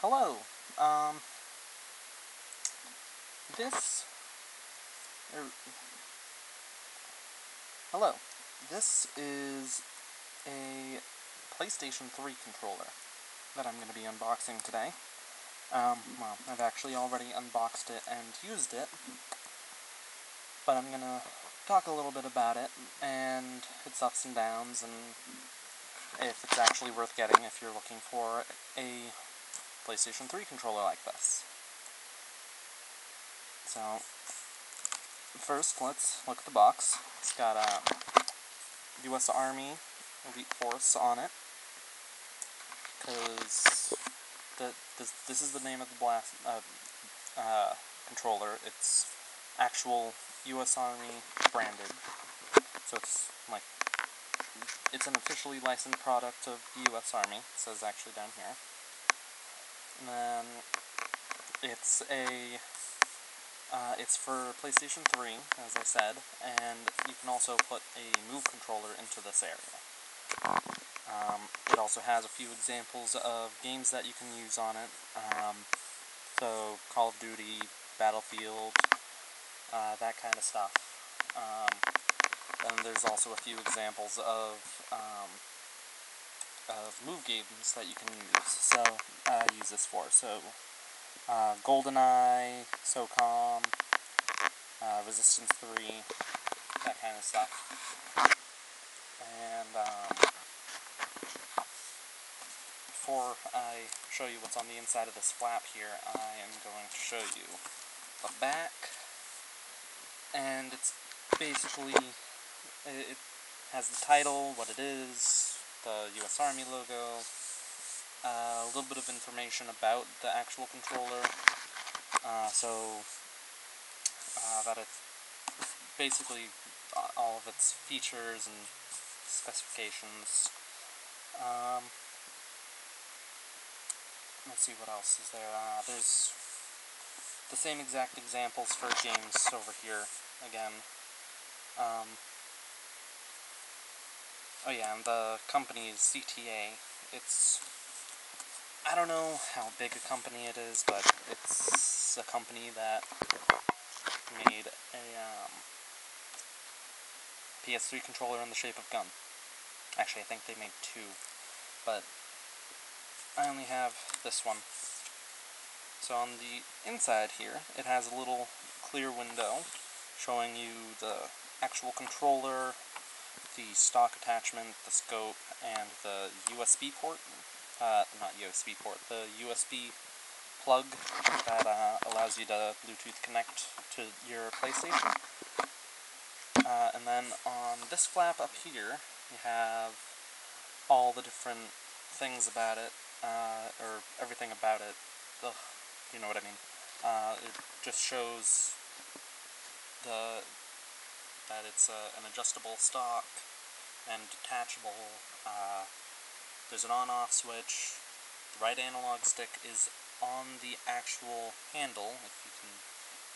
Hello. Um, this, er, hello. This is a PlayStation 3 controller that I'm going to be unboxing today. Well, I've actually already unboxed it and used it, but I'm going to talk a little bit about it and its ups and downs and if it's actually worth getting if you're looking for a PlayStation 3 controller like this. So, first, let's look at the box. It's got a U.S. Army Elite Force on it, because this is the name of the controller. It's actual U.S. Army branded, so it's an officially licensed product of the U.S. Army. It says actually down here. And then it's for PlayStation 3, as I said, and you can also put a Move controller into this area. It also has a few examples of games that you can use on it, so Call of Duty, Battlefield, that kind of stuff. And there's also a few examples of Move games that you can use this for. So, GoldenEye, SOCOM, Resistance 3, that kind of stuff. And before I show you what's on the inside of this flap here, I am going to show you the back. And it's basically, it has the title, what it is, the U.S. Army logo, a little bit of information about the actual controller, that it's basically all of its features and specifications. Let's see what else is there. There's the same exact examples for games over here again. Oh yeah, and the company is CTA. I don't know how big a company it is, but it's a company that made a PS3 controller in the shape of gun. Actually, I think they made two, but I only have this one. So on the inside here, it has a little clear window showing you the actual controller, the stock attachment, the scope, and the USB port. Not USB port, the USB plug that allows you to Bluetooth connect to your PlayStation. And then on this flap up here, you have all the different things about it, or everything about it. Ugh, you know what I mean. It just shows that it's an adjustable stock and detachable. There's an on-off switch. The right analog stick is on the actual handle, if you can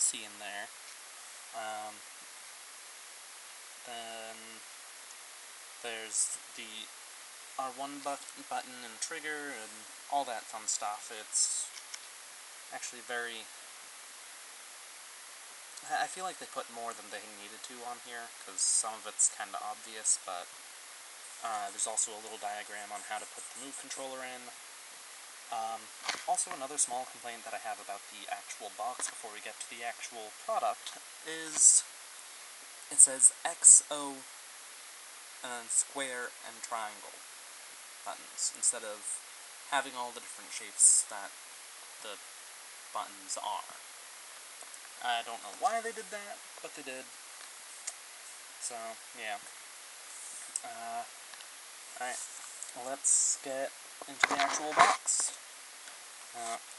see in there. Then there's the R1 button and trigger and all that fun stuff. It's actually I feel like they put more than they needed to on here, because some of it's kind of obvious, but there's also a little diagram on how to put the Move controller in. Also, another small complaint that I have about the actual box before we get to the actual product is it says X, O, and square and triangle buttons, instead of having all the different shapes that the buttons are. I don't know why they did that, but they did. So, yeah. Alright, let's get into the actual box.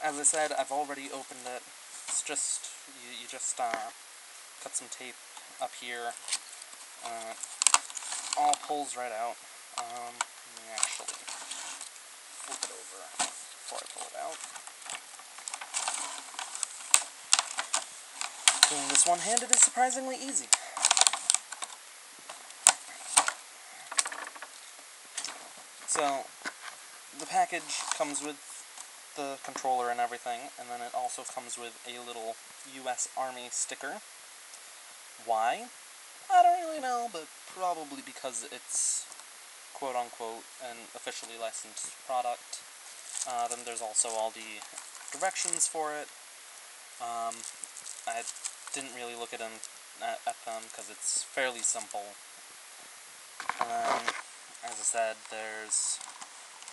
As I said, I've already opened it. It's just, you just cut some tape up here. All pulls right out. Let me actually flip it over before I pull it out. Doing this one-handed is surprisingly easy. So, the package comes with the controller and everything, and then it also comes with a little US Army sticker. Why? I don't really know, but probably because it's quote-unquote an officially licensed product. Then there's also all the directions for it. I didn't really look at them because it's fairly simple. And then, as I said, there's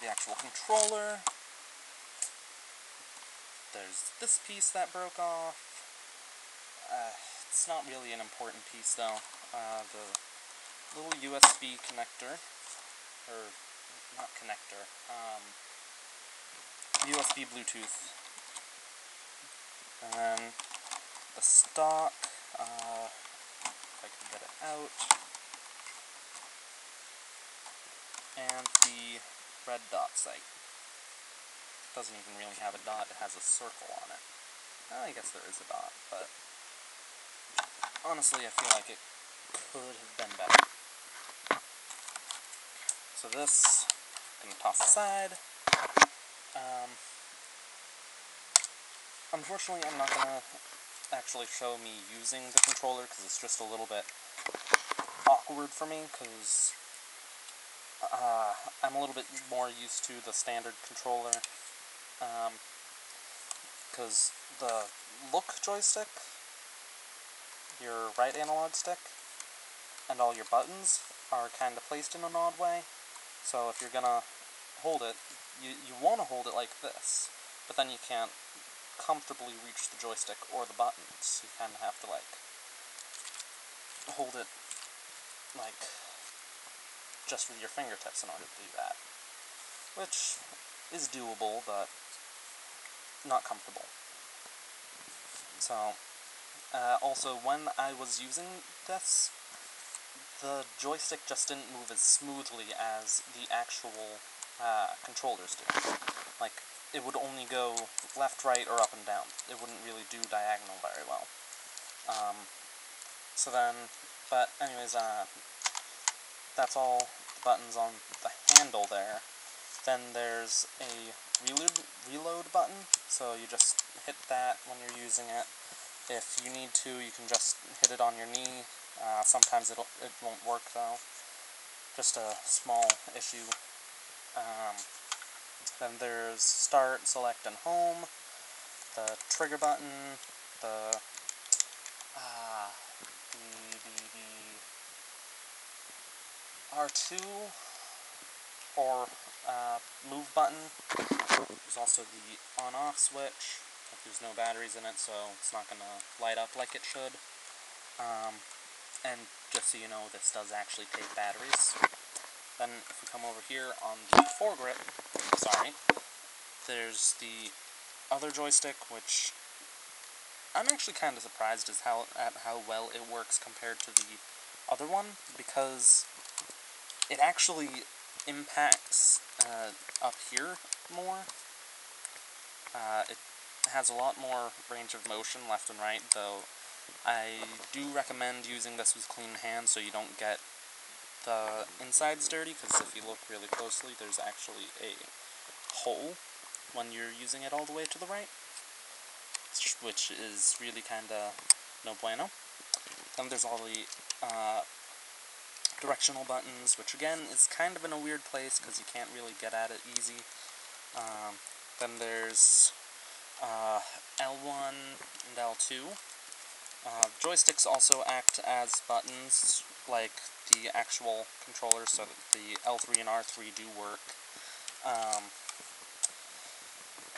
the actual controller. There's this piece that broke off. It's not really an important piece though. The little USB connector, or not connector, USB Bluetooth. And then the stock, if I can get it out, and the red dot sight. Doesn't even really have a dot, it has a circle on it. I guess there is a dot, but honestly I feel like it could have been better. So this, I'm going to toss aside. Unfortunately I'm not going to actually show me using the controller because it's just a little bit awkward for me because I'm a little bit more used to the standard controller. Because the look joystick, your right analog stick, and all your buttons are kind of placed in an odd way. So if you're gonna hold it, you want to hold it like this, but then you can't comfortably reach the joystick or the buttons. You kind of have to like hold it like just with your fingertips in order to do that, which is doable, but not comfortable. So, also when I was using this, the joystick just didn't move as smoothly as the actual controllers do. Like, it would only go left, right, or up and down. It wouldn't really do diagonal very well. So then, but anyways, that's all the buttons on the handle there. Then there's a reload button, so you just hit that when you're using it. If you need to, you can just hit it on your knee. Sometimes it won't work though. Just a small issue. Then there's start, select, and home. The trigger button. The R2 or move button. There's also the on-off switch. There's no batteries in it, so it's not going to light up like it should. And just so you know, this does actually take batteries. Then if we come over here on the foregrip, there's the other joystick, which I'm actually kind of surprised at how well it works compared to the other one, because it actually impacts up here more. It has a lot more range of motion left and right, though I do recommend using this with clean hands so you don't get the insides dirty, because if you look really closely, there's actually a hole when you're using it all the way to the right, which is really kind of no bueno. Then there's all the directional buttons, which again is kind of in a weird place because you can't really get at it easy. Then there's L1 and L2. Joysticks also act as buttons, like the actual controllers, so that the L3 and R3 do work.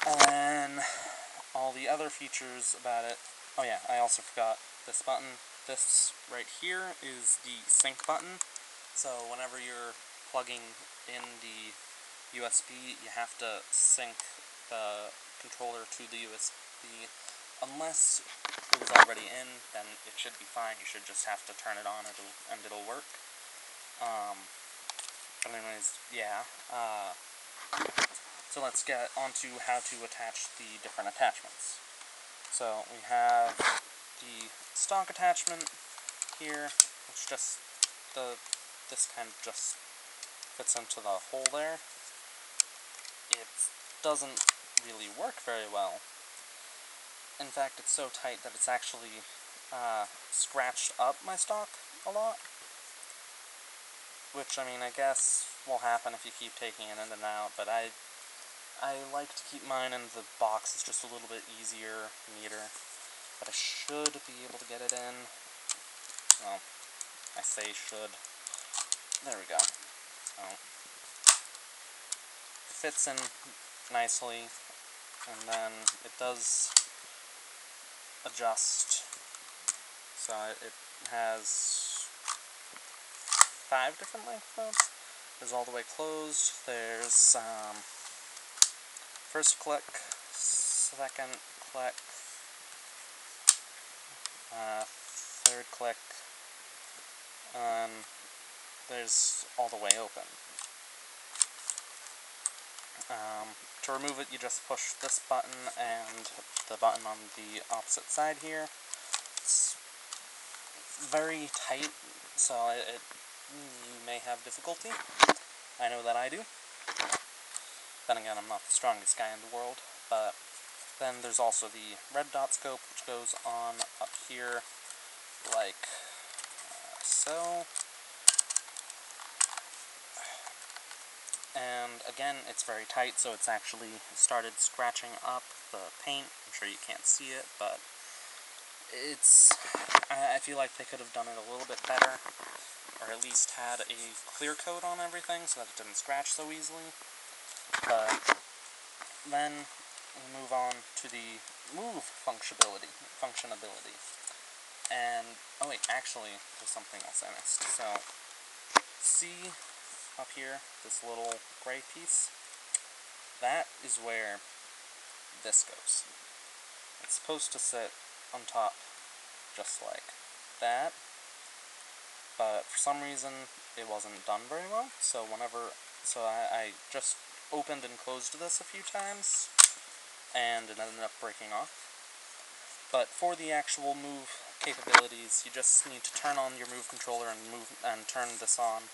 And then all the other features about it. Oh yeah, I also forgot this button. This right here is the sync button. So whenever you're plugging in the USB, you have to sync the controller to the USB. Unless it was already in, then it should be fine. You should just have to turn it on and it'll work. But anyways, yeah. So let's get onto how to attach the different attachments. So we have the stock attachment here, which just this kind of just fits into the hole there. It doesn't really work very well. In fact, it's so tight that it's actually scratched up my stock a lot. Which, I mean, I guess will happen if you keep taking it in and out, but I like to keep mine in the box. It's just a little bit easier, neater. But I should be able to get it in. Well, I say should. There we go. Oh. It fits in nicely, and then it does adjust. So it has 5 different length modes. There's all the way closed. There's first click, second click, third click, and there's all the way open. To remove it, you just push this button and the button on the opposite side here. It's very tight, so you may have difficulty. I know that I do. Then again, I'm not the strongest guy in the world, but then there's also the red dot scope, which goes on up here, like so. And again, it's very tight, so it's actually started scratching up the paint. I'm sure you can't see it, but I feel like they could have done it a little bit better, or at least had a clear coat on everything so that it didn't scratch so easily. But then we move on to the move functionability. And, oh wait, actually, there's something else I missed. So, see up here, this little gray piece? That is where this goes. It's supposed to sit on top, just like that, but for some reason it wasn't done very well, so I just opened and closed this a few times, and it ended up breaking off. But for the actual move capabilities, you just need to turn on your move controller and turn this on,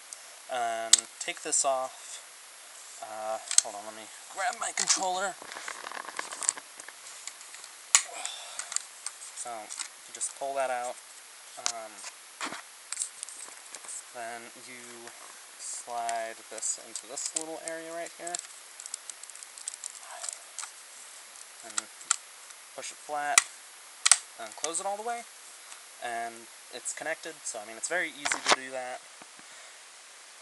and take this off. Hold on, let me grab my controller. So, you just pull that out, then you slide this into this little area right here, and push it flat, and close it all the way, and it's connected, so I mean it's very easy to do that.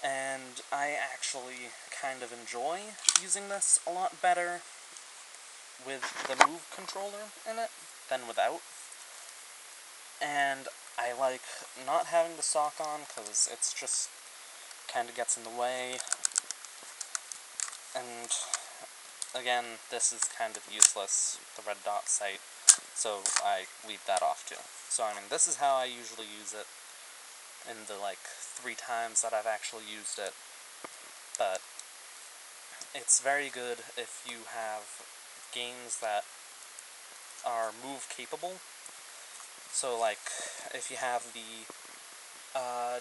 And I actually kind of enjoy using this a lot better with the move controller in it than without. And I like not having the sock on because it's just kind of gets in the way. And again, this is kind of useless, the red dot sight, so I leave that off too. So I mean, this is how I usually use it in the, 3 times that I've actually used it, but it's very good if you have games that are move capable. So if you have the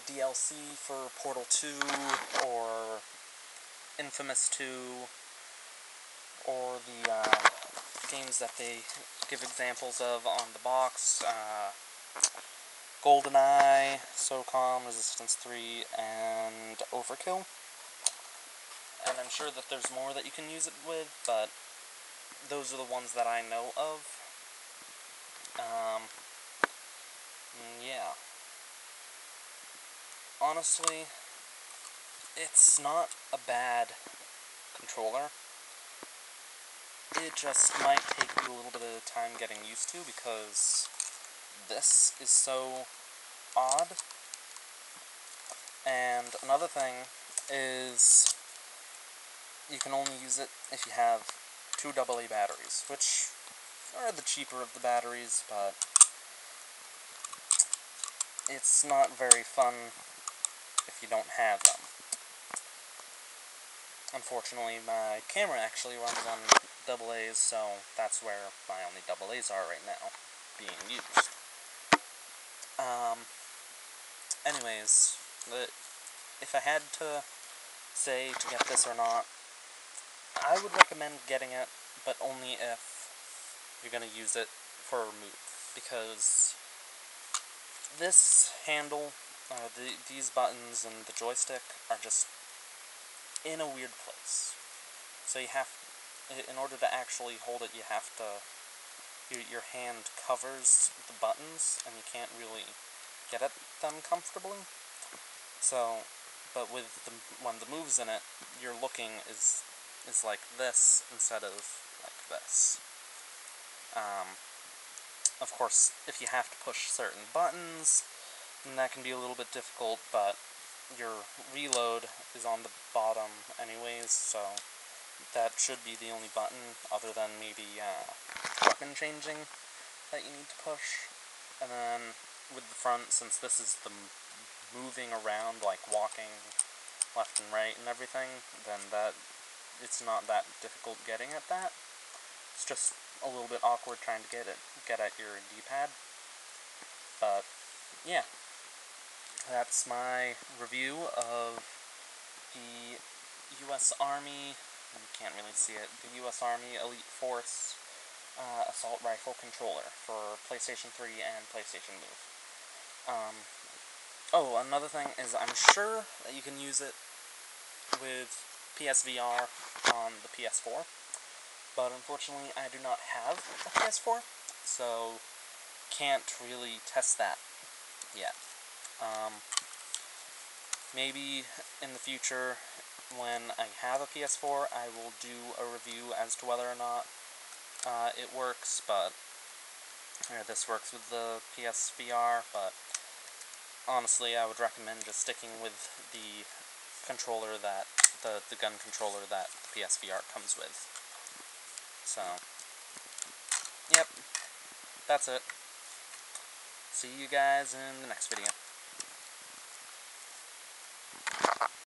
DLC for Portal 2, or Infamous 2, or the games that they give examples of on the box, GoldenEye, SOCOM, Resistance 3, and Overkill. And I'm sure that there's more that you can use it with, but those are the ones that I know of. Yeah. Honestly, it's not a bad controller. It just might take you a little bit of time getting used to, because this is so odd. And another thing is you can only use it if you have 2 AA batteries, which are the cheaper of the batteries, but it's not very fun if you don't have them. Unfortunately, my camera actually runs on AA's, so that's where my only AA's are right now, being used. Anyways, if I had to say to get this or not, I would recommend getting it, but only if you're going to use it for a move, because this handle, these buttons and the joystick are just in a weird place. So you have, in order to actually hold it, you have to, your hand covers the buttons, and you can't really get at them comfortably. So, but with when the move's in it, your looking is like this instead of like this. Of course, if you have to push certain buttons, then that can be a little bit difficult, but your reload is on the bottom anyways, so that should be the only button, other than maybe weapon changing, that you need to push. And then with the front, since this is the moving around, like walking left and right and everything, then that it's not that difficult getting at that. It's just a little bit awkward trying to get at your D-pad. But yeah, that's my review of the U.S. Army, you can't really see it, the U.S. Army Elite Force Assault Rifle Controller for PlayStation 3 and PlayStation Move. Oh, another thing is I'm sure that you can use it with PSVR on the PS4, but unfortunately I do not have a PS4, so can't really test that yet. Maybe in the future, when I have a PS4, I will do a review as to whether or not it works, but this works with the PSVR, but honestly, I would recommend just sticking with the controller that, the gun controller that the PSVR comes with. So, yep, that's it. See you guys in the next video.